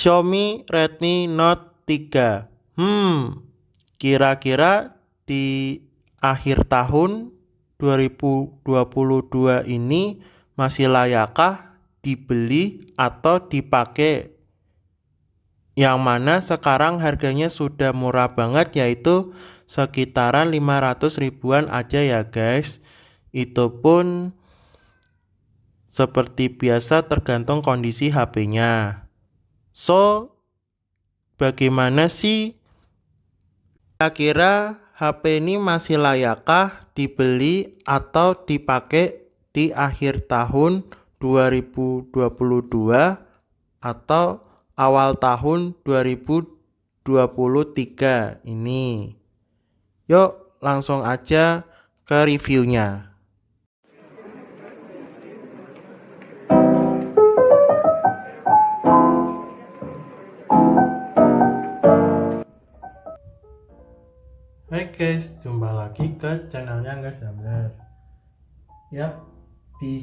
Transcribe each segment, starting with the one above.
Xiaomi Redmi Note 3. Kira-kira di akhir tahun 2022 ini masih layakkah dibeli atau dipakai? Yang mana sekarang harganya sudah murah banget, yaitu sekitaran 500 ribuan aja ya guys. Itu pun seperti biasa tergantung kondisi HP-nya. So, bagaimana sih kira-kira HP ini masih layakkah dibeli atau dipakai di akhir tahun 2022 atau awal tahun 2023 ini? Yuk langsung aja ke reviewnya. Hai guys, jumpa lagi ke channelnya Angga Samler. Ya, di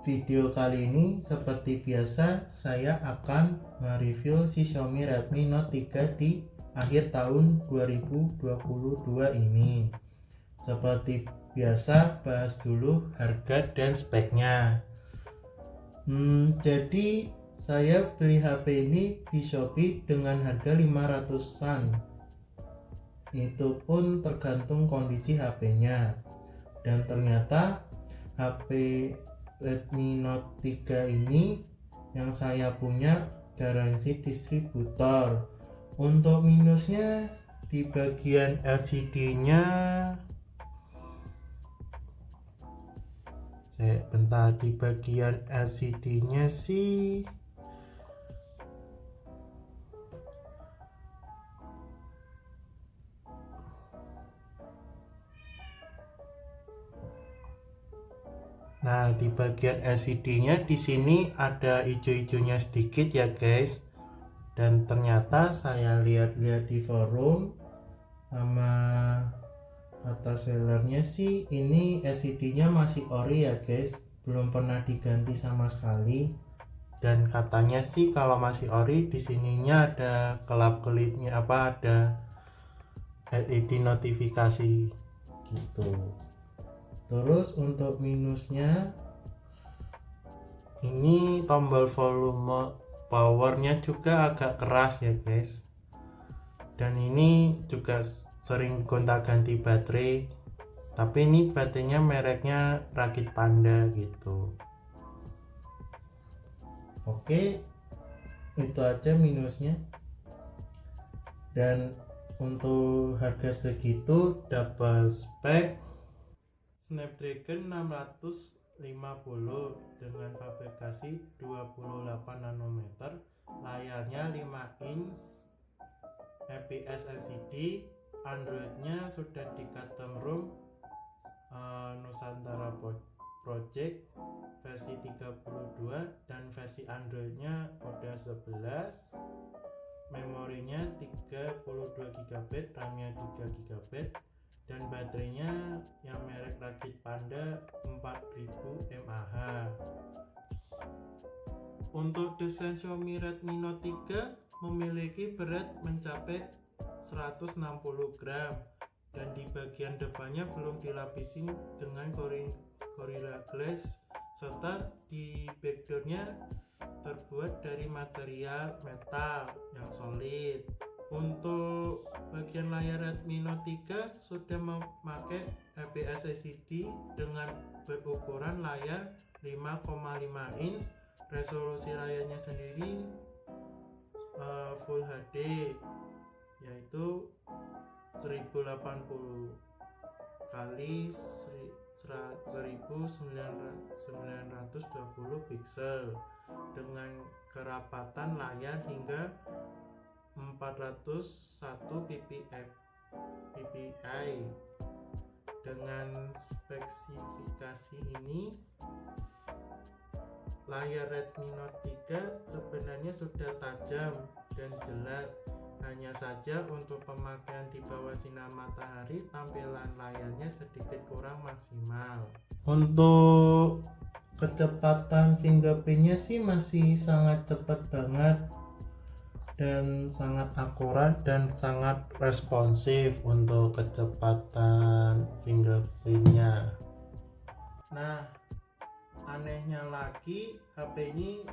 video kali ini seperti biasa saya akan mereview si Xiaomi Redmi Note 3 di akhir tahun 2022 ini. Seperti biasa bahas dulu harga dan speknya. Jadi saya beli HP ini di Shopee dengan harga 500-an. Itu pun tergantung kondisi HP-nya. Dan ternyata HP Redmi Note 3 ini yang saya punya garansi distributor. Untuk minusnya di bagian LCD-nya, bentar, di bagian LCD-nya sih Nah, di bagian LCD-nya di sini ada hijau-hijaunya sedikit ya guys. Dan ternyata saya lihat-lihat di forum sama kata sellernya sih ini LCD-nya masih ori ya guys, belum pernah diganti sama sekali. Dan katanya sih kalau masih ori di sininya ada kelap-kelipnya, ada LED notifikasi gitu. Terus untuk minusnya, ini tombol volume powernya juga agak keras ya guys. Dan ini juga sering gonta-ganti baterai. Tapi ini baterainya mereknya Rakit Panda gitu. Oke, itu aja minusnya. Dan untuk harga segitu dapat spek Snapdragon 650 dengan fabrikasi 28 nanometer, layarnya 5 inch, IPS LCD, Androidnya sudah di custom ROM Nusantara Project versi 32 dan versi Androidnya udah 11, memorinya 32 GB, RAM-nya 3 GB, dan baterainya yang merek Rakit Panda 4000 mAh. Untuk desain Xiaomi Redmi Note 3 memiliki berat mencapai 160 gram dan di bagian depannya belum dilapisi dengan Gorilla Glass, serta di backdoornya terbuat dari material metal yang solid. Untuk bagian layar Redmi Note 3 sudah memakai IPS LCD dengan berukuran layar 5,5 inch, resolusi layarnya sendiri Full HD yaitu 1080 kali 1920 pixel dengan kerapatan layar hingga 401 ppi. Dengan spesifikasi ini, layar Redmi Note 3 sebenarnya sudah tajam dan jelas. Hanya saja untuk pemakaian di bawah sinar matahari, tampilan layarnya sedikit kurang maksimal. Untuk kecepatan fingerprintnya sih masih sangat cepat banget. dan sangat akurat dan sangat responsif untuk kecepatan fingerprintnya. Nah, anehnya lagi HP ini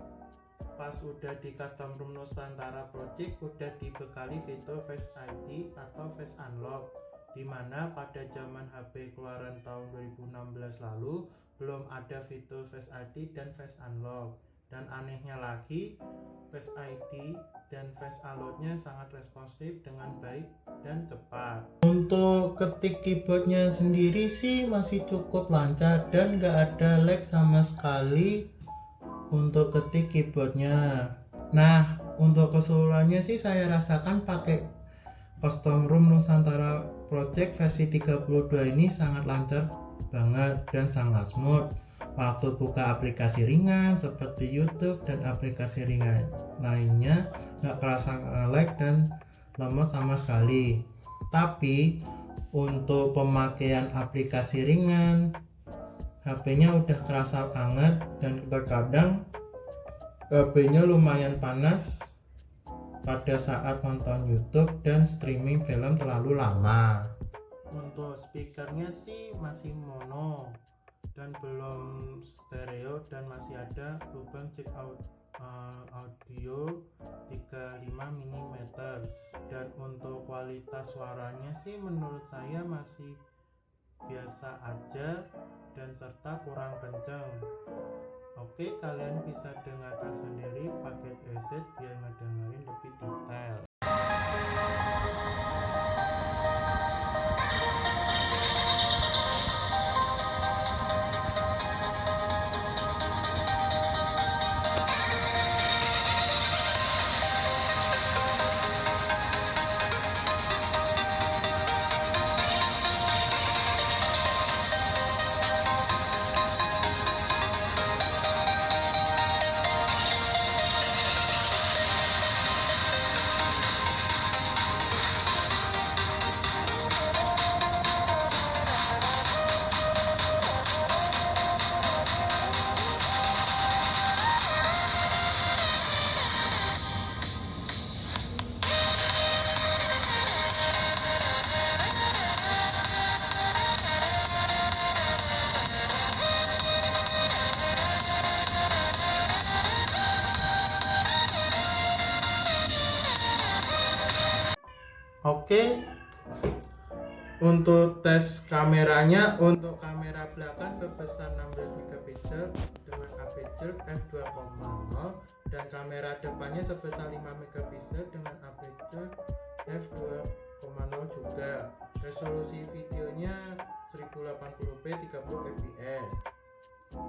pas udah di custom room Nusantara Project udah dibekali fitur Face ID atau Face Unlock, dimana pada zaman HP keluaran tahun 2016 lalu belum ada fitur Face ID dan Face Unlock. Dan anehnya lagi, Face ID dan Face Unlock-nya sangat responsif dengan baik dan cepat. Untuk ketik keyboardnya sendiri sih masih cukup lancar dan gak ada lag sama sekali untuk ketik keyboardnya. Nah, untuk keseluruhannya sih saya rasakan pakai custom room Nusantara Project versi 32 ini sangat lancar banget dan sangat smooth. Waktu buka aplikasi ringan seperti YouTube dan aplikasi ringan lainnya nggak kerasa lag dan lemot sama sekali. Tapi untuk pemakaian aplikasi ringan, HP-nya udah kerasa banget dan terkadang HP-nya lumayan panas pada saat nonton YouTube dan streaming film terlalu lama. Untuk speakernya sih masih mono dan belum stereo dan masih ada lubang jack audio 35 mm. Dan untuk kualitas suaranya sih menurut saya masih biasa aja dan serta kurang kencang. Oke, kalian bisa dengarkan sendiri paket preset biar ngedengerin lebih detail. Oke, untuk tes kameranya, untuk kamera belakang sebesar 16 MP dengan aperture f2.0 dan kamera depannya sebesar 5 MP dengan aperture f2.0 juga. Resolusi videonya 1080p 30 fps.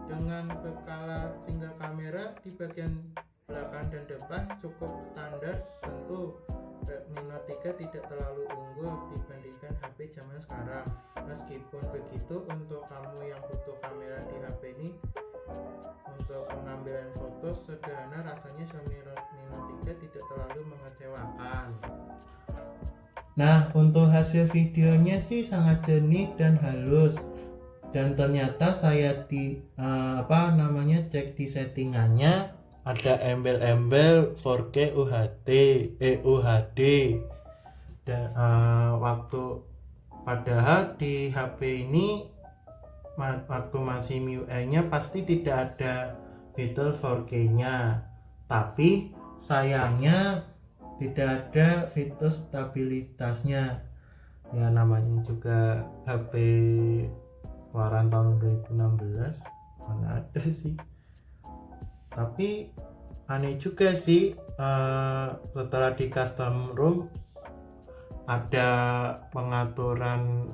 Dengan skala single kamera di bagian belakang dan depan cukup standar. Tentu Redmi Note 3 tidak terlalu unggul dibandingkan HP zaman sekarang. Meskipun begitu, untuk kamu yang butuh kamera di HP ini untuk pengambilan foto sederhana, rasanya Xiaomi Redmi Note 3 tidak terlalu mengecewakan. Nah, untuk hasil videonya sih sangat jernih dan halus. Dan ternyata saya cek di settingannya ada embel-embel 4K UHD dan padahal di HP ini waktu masih MIUI nya pasti tidak ada fitur 4K nya, tapi sayangnya tidak ada fitur stabilitasnya. Ya namanya juga HP keluaran tahun 2016, mana ada sih. Tapi aneh juga sih, setelah di custom room ada pengaturan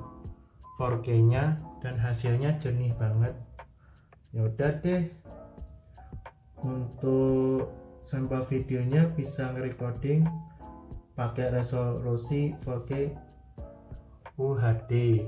4K nya dan hasilnya jernih banget. Ya udah deh, untuk sampel videonya bisa nge-recording pakai resolusi 4K UHD.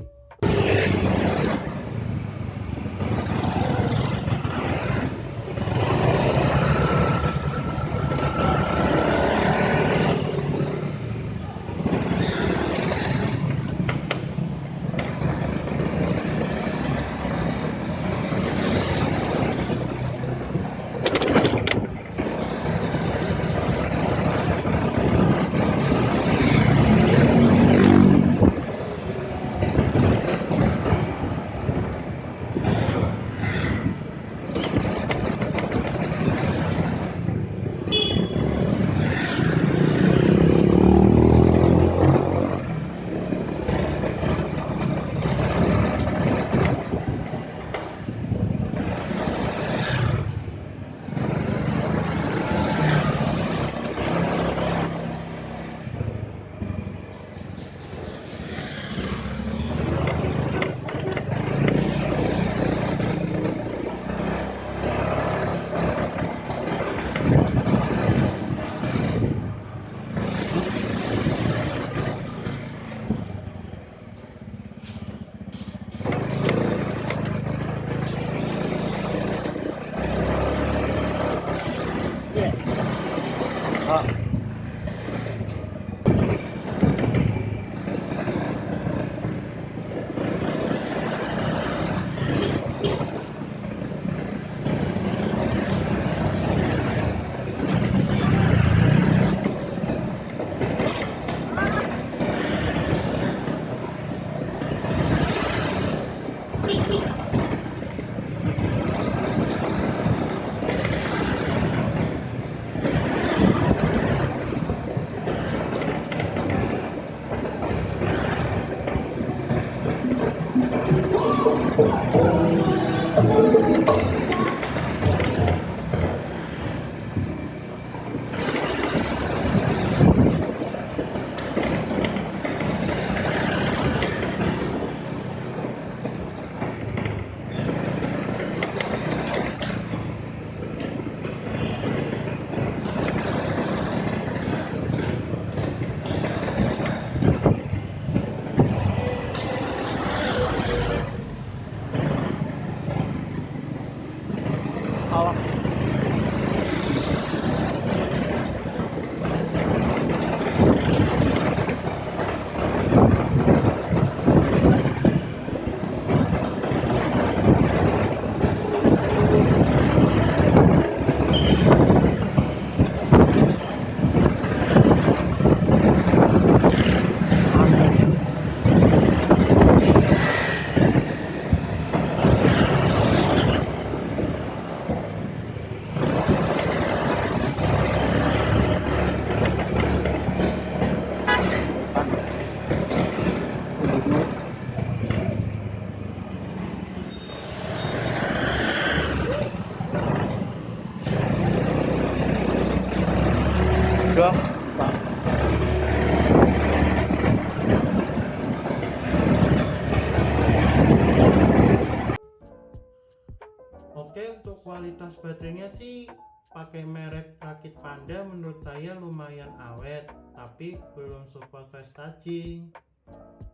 baterainya sih pakai merek Rakit Panda, menurut saya lumayan awet, tapi belum support fast charging.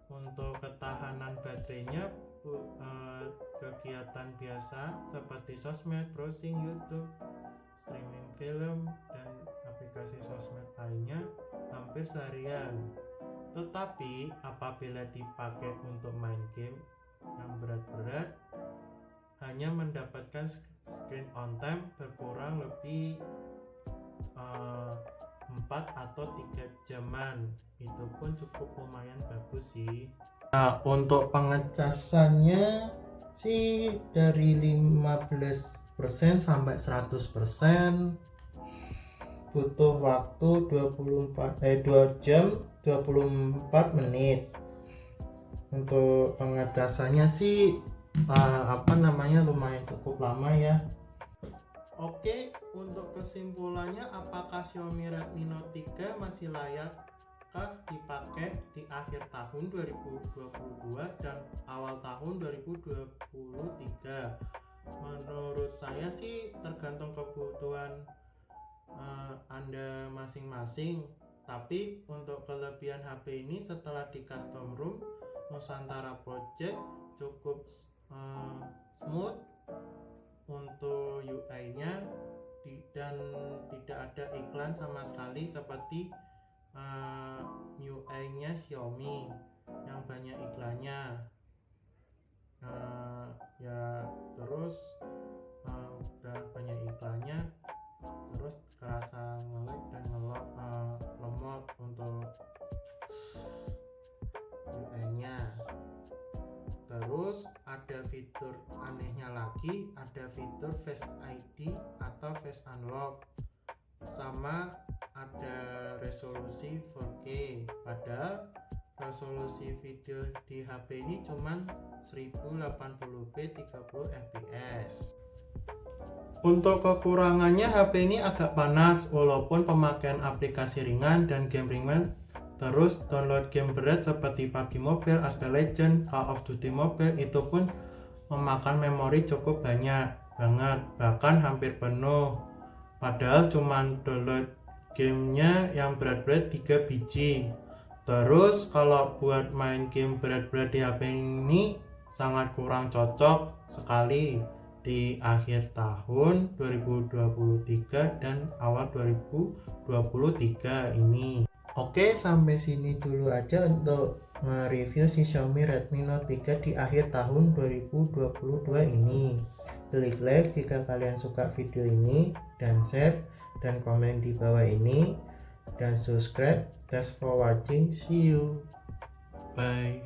Untuk ketahanan baterainya kegiatan biasa seperti sosmed, browsing YouTube, streaming film, dan aplikasi sosmed lainnya hampir seharian. Tetapi apabila dipakai untuk main game yang berat-berat, hanya mendapatkan screen on time berkurang lebih 4 atau 3 jaman. Itu pun cukup lumayan bagus sih. Nah, untuk pengecasannya sih dari 15% sampai 100%, butuh waktu 2 jam 24 menit. Untuk pengecasannya sih lumayan cukup lama ya. Oke, untuk kesimpulannya, apakah Xiaomi Redmi Note 3 masih layakkah dipakai di akhir tahun 2022 dan awal tahun 2023? Menurut saya sih tergantung kebutuhan Anda masing-masing. Tapi untuk kelebihan HP ini, setelah di custom room Nusantara Project cukup smooth untuk UI-nya, dan tidak ada iklan sama sekali seperti UI-nya Xiaomi yang banyak iklannya. Terus udah banyak iklannya, terus kerasa nge-lag dan lemot untuk UI-nya. Terus ada fitur anehnya lagi, ada fitur Face ID atau Face Unlock, sama ada resolusi 4K. Padahal resolusi video di HP ini cuman 1080p 30 fps. Untuk kekurangannya, HP ini agak panas walaupun pemakaian aplikasi ringan dan game ringan. Terus download game berat seperti PUBG Mobile, Aspect Legends, Call of Duty Mobile itu pun memakan memori cukup banyak banget, bahkan hampir penuh. Padahal cuman download gamenya yang berat-berat 3 biji. Terus kalau buat main game berat-berat di HP ini sangat kurang cocok sekali di akhir tahun 2023 dan awal 2023 ini. Oke, sampai sini dulu aja untuk nge-review si Xiaomi Redmi Note 3 di akhir tahun 2022 ini. Klik like jika kalian suka video ini, dan share dan komen di bawah ini, dan subscribe. Thanks for watching. See you. Bye.